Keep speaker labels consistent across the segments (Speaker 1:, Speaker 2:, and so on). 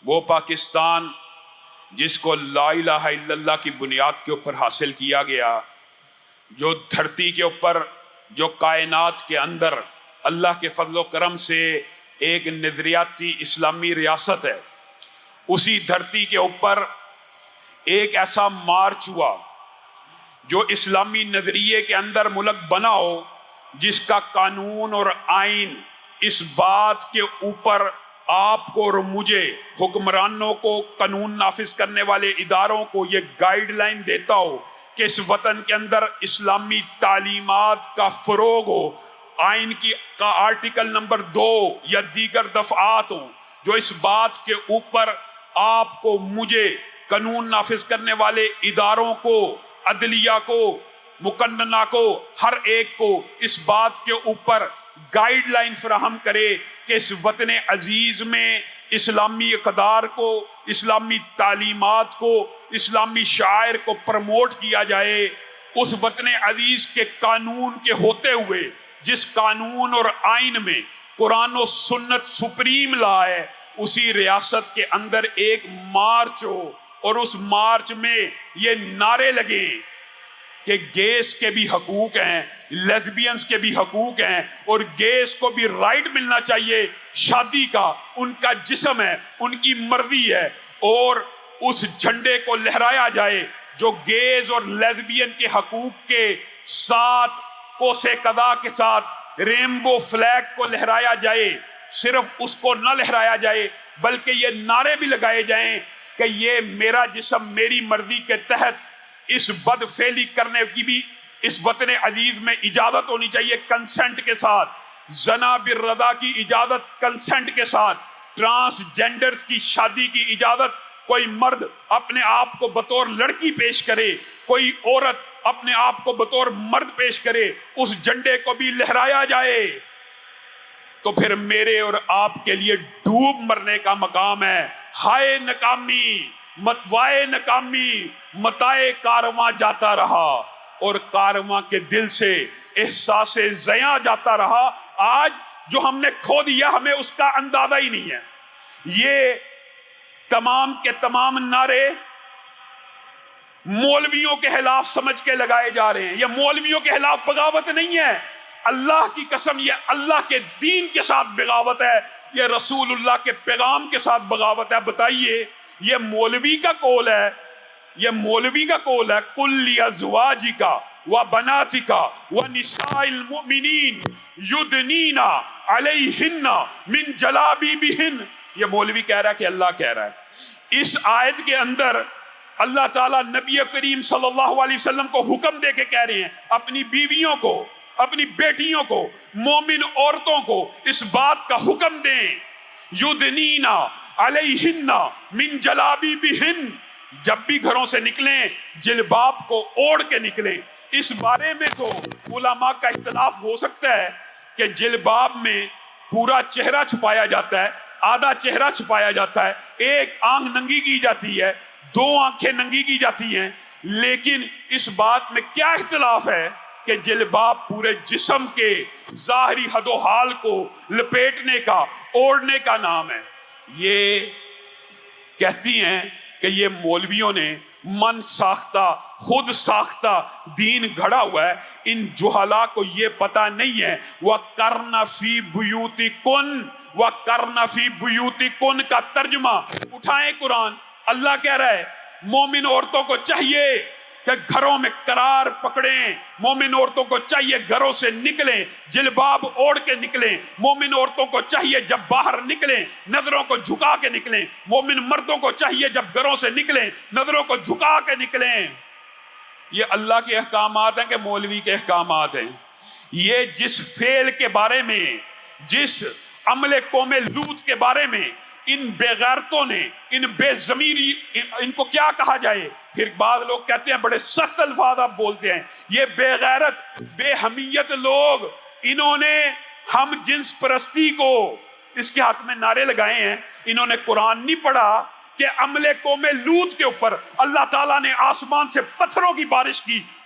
Speaker 1: وہ پاکستان جس کو لا الہ الا اللہ کی بنیاد کے اوپر حاصل کیا گیا، جو دھرتی کے اوپر، جو کائنات کے اندر اللہ کے فضل و کرم سے ایک نظریاتی اسلامی ریاست ہے، اسی دھرتی کے اوپر ایک ایسا مارچ ہوا جو اسلامی نظریے کے اندر ملک بنا ہو، جس کا قانون اور آئین اس بات کے اوپر آپ کو اور مجھے، حکمرانوں کو، قانون نافذ کرنے والے اداروں کو یہ گائیڈ لائن دیتا ہو کہ اس وطن کے اندر اسلامی تعلیمات کا فروغ ہو، آئین کا آرٹیکل نمبر 2 یا دیگر دفعات ہوں جو اس بات کے اوپر آپ کو، مجھے، قانون نافذ کرنے والے اداروں کو، عدلیہ کو، مقننہ کو، ہر ایک کو اس بات کے اوپر گائیڈ لائن فراہم کرے کہ اس وطن عزیز میں اسلامی اقدار کو، اسلامی تعلیمات کو، اسلامی شاعر کو پروموٹ کیا جائے۔ اس وطن عزیز کے قانون کے ہوتے ہوئے، جس قانون اور آئین میں قرآن و سنت سپریم لا ہے، اسی ریاست کے اندر ایک مارچ ہو اور اس مارچ میں یہ نعرے لگے کہ گیس کے بھی حقوق ہیں، لیزبینز کے بھی حقوق ہیں، اور گیس کو بھی رائٹ ملنا چاہیے شادی کا، ان کا جسم ہے، ان کی مرضی ہے، اور اس جھنڈے کو لہرایا جائے جو گیز اور لیزبین کے حقوق کے ساتھ، کوسے قضا کے ساتھ ریمبو فلیگ کو لہرایا جائے۔ صرف اس کو نہ لہرایا جائے بلکہ یہ نعرے بھی لگائے جائیں کہ یہ میرا جسم میری مرضی کے تحت، اس بد فعلی کرنے کی بھی اس وطن عزیز میں اجازت ہونی چاہیے کنسنٹ کے ساتھ، زنا بالرضا کی اجازت کنسنٹ کے ساتھ، ٹرانسجینڈرز کی شادی کی اجازت، کوئی مرد اپنے آپ کو بطور لڑکی پیش کرے، کوئی عورت اپنے آپ کو بطور مرد پیش کرے، اس جھنڈے کو بھی لہرایا جائے، تو پھر میرے اور آپ کے لیے ڈوب مرنے کا مقام ہے۔ ہائے ناکامی، متوائے ناکامی، متائے کارواں جاتا رہا، اور کارواں کے دل سے احساس زیاں جاتا رہا۔ آج جو ہم نے کھو دیا ہمیں اس کا اندازہ ہی نہیں ہے۔ یہ تمام کے تمام نعرے مولویوں کے خلاف سمجھ کے لگائے جا رہے ہیں۔ یہ مولویوں کے خلاف بغاوت نہیں ہے، اللہ کی قسم یہ اللہ کے دین کے ساتھ بغاوت ہے، یہ رسول اللہ کے پیغام کے ساتھ بغاوت ہے۔ بتائیے، یہ مولوی کا قول ہے، یہ مولوی کا قول ہے، قُلْ لِأَزْوَاجِكَ وَبَنَاتِكَ وَنِسَاءِ الْمُؤْمِنِينَ يُدْنِينَ عَلَيْهِنَّ مِنْ جَلَابِيبِهِنَّ۔ یہ مولوی کہہ رہا ہے کہ اللہ کہہ رہا ہے۔ اس آیت کے اندر اللہ تعالیٰ نبی کریم صلی اللہ علیہ وسلم کو حکم دے کے کہہ رہے ہیں، اپنی بیویوں کو، اپنی بیٹیوں کو، مومن عورتوں کو اس بات کا حکم دیں، یدنین علیہن من جلابیبہن، جب بھی گھروں سے نکلیں جلباب کو اوڑھ کے نکلیں۔ اس بارے میں تو علماء کا اختلاف ہو سکتا ہے کہ جلباب میں پورا چہرہ چھپایا جاتا ہے، آدھا چہرہ چھپایا جاتا ہے، ایک آنکھ ننگی کی جاتی ہے، 2 آنکھیں ننگی کی جاتی ہیں، لیکن اس بات میں کیا اختلاف ہے کہ جلباب پورے جسم کے ظاہری حد و حال کو لپیٹنے کا، اوڑھنے کا نام ہے۔ یہ کہتی ہیں کہ یہ مولویوں نے من ساختہ، خود ساختہ دین گھڑا ہوا ہے۔ ان جہلا کو یہ پتہ نہیں ہے وَقَرْنَ فِي بُيُوتِكُنْ، وَقَرْنَ فِي بُيُوتِكُنْ کا ترجمہ اٹھائیں قرآن۔ اللہ کہہ رہا ہے مومن عورتوں کو چاہیے کہ گھروں میں قرار پکڑیں، مومن عورتوں کو چاہیے گھروں سے نکلیں، جلباب اوڑھ کے نکلیں، مومن عورتوں کو چاہیے جب باہر نکلیں نظروں کو جھکا کے نکلیں، مومن مردوں کو چاہیے جب گھروں سے نکلیں نظروں کو جھکا کے نکلیں۔ یہ اللہ کے احکامات ہیں کہ مولوی کے احکامات ہیں؟ یہ جس فعل کے بارے میں، جس عمل قوم لوط کے بارے میں ان بے غیرتوں نے، ان بے ضمیری، ان کو کیا کہا جائے؟ پھر بعض لوگ کہتے ہیں، بڑے سخت الفاظ آپ بولتے ہیں، یہ بے غیرت، بے حمیت لوگ، انہوں نے ہم جنس پرستی کو اس کے حق میں نعرے لگائے ہیں۔ انہوں نے قرآن نہیں پڑھا کہ عمل قوم لوط کے اوپر اللہ تعالیٰ نے آسمان سے پتھروں کی بارش کی،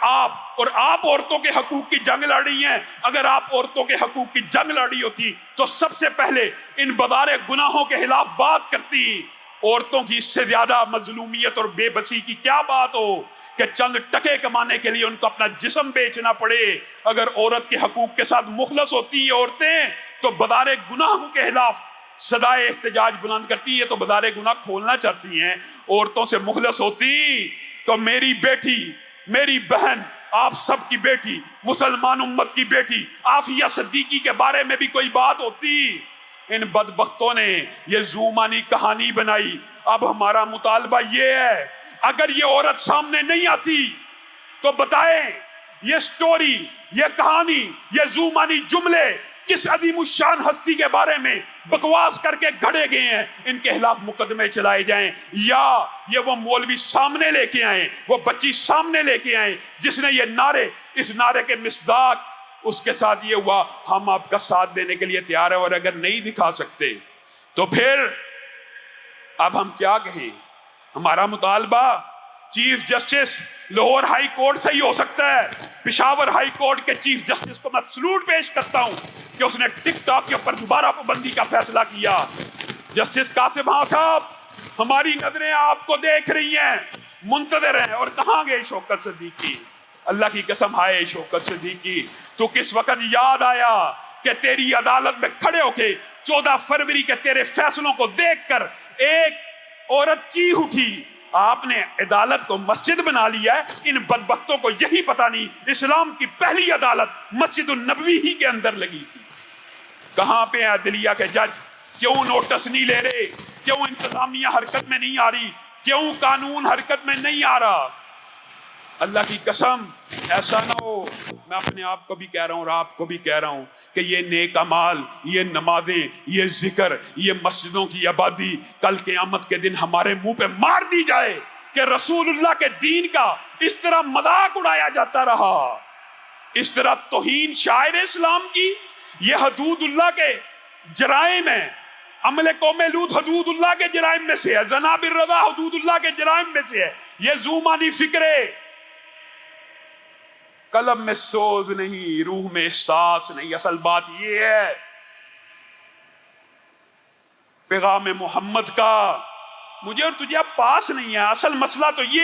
Speaker 1: آپ، اور آپ عورتوں کے حقوق کی جنگ لڑ رہی ہیں۔ اگر آپ عورتوں کے حقوق کی جنگ لڑی ہوتی تو سب سے پہلے ان بازار گناہوں کے خلاف بات کرتی۔ عورتوں کی اس سے زیادہ مظلومیت اور بے بسی کی کیا بات ہو کہ چند ٹکے کمانے کے لیے ان کو اپنا جسم بیچنا پڑے۔ اگر عورت کے حقوق کے ساتھ مخلص ہوتی ہیں عورتیں تو بازار گناہوں کے خلاف صدائے احتجاج بلند کرتی ہے، تو بازار گناہ کھولنا چاہتی ہیں۔ عورتوں سے مخلص ہوتی تو میری بیٹی، میری بہن، آپ سب کی بیٹی، مسلمان امت کی بیٹی عافیہ صدیقی کے بارے میں بھی کوئی بات ہوتی۔ ان بدبختوں نے یہ زومانی کہانی بنائی۔ اب ہمارا مطالبہ یہ ہے، اگر یہ عورت سامنے نہیں آتی تو بتائیں یہ سٹوری، یہ کہانی، یہ زومانی جملے کس عظیم الشان ہستی کے بارے میں بکواس کر کے گھڑے گئے ہیں، ان کے خلاف مقدمے چلائے جائیں، یا یہ وہ مولوی سامنے لے کے آئیں، وہ بچی سامنے لے کے آئیں جس نے یہ نعرے، اس نعرے کے مصداق اس کے ساتھ یہ ہوا ہم آپ کا ساتھ دینے کے لیے تیار ہیں۔ اور اگر نہیں دکھا سکتے تو پھر اب ہم کیا کہیں؟ ہمارا مطالبہ chief justice Lahore high court سے ہی ہو سکتا ہے۔ پشاور ہائی کورٹ کے چیف جسٹس کو میں سلوٹ پیش کرتا ہوں کہ اس نے ٹک ٹاک کے اوپر دوبارہ پابندی کا فیصلہ کیا۔ جسٹس قاسم ہاں صاحب، ہماری نظریں آپ کو دیکھ رہی ہیں، منتظر ہیں۔ اور کہاں گئے شوکت صدیقی؟ اللہ کی قسم، ہائے شوکت صدیقی، تو کس وقت یاد آیا کہ تیری عدالت میں کھڑے ہو کے 14 فروری کے تیرے فیصلوں کو دیکھ کر ایک عورت چیخ اٹھی۔ آپ نے عدالت کو مسجد بنا لیا ہے۔ ان بدبختوں کو یہی پتہ نہیں اسلام کی پہلی عدالت مسجد النبوی ہی کے اندر لگی تھی۔ کہاں پہ عدلیہ کے جج؟ کیوں نوٹس نہیں لے رہے؟ کیوں انتظامیہ حرکت میں نہیں آ رہی؟ کیوں قانون حرکت میں نہیں آ رہا؟ اللہ کی قسم ایسا نہ ہو، میں اپنے آپ کو بھی کہہ رہا ہوں اور آپ کو بھی کہہ رہا ہوں کہ یہ نیک اعمال، یہ نمازیں، یہ ذکر، یہ مسجدوں کی آبادی کل قیامت کے دن ہمارے منہ پہ مار دی جائے کہ رسول اللہ کے دین کا اس طرح مذاق اڑایا جاتا رہا، اس طرح توہین شاعر اسلام کی۔ یہ حدود اللہ کے جرائم ہیں۔ عمل قوم لوط حدود اللہ کے جرائم میں سے ہے، زنا بالرضا حدود اللہ کے جرائم میں سے ہے۔ یہ زومانی فکرے قلب میں سوز نہیں، روح میں احساس نہیں۔ اصل بات یہ ہے پیغام محمد کا مجھے اور تجھے اب پاس نہیں ہے۔ اصل مسئلہ تو یہ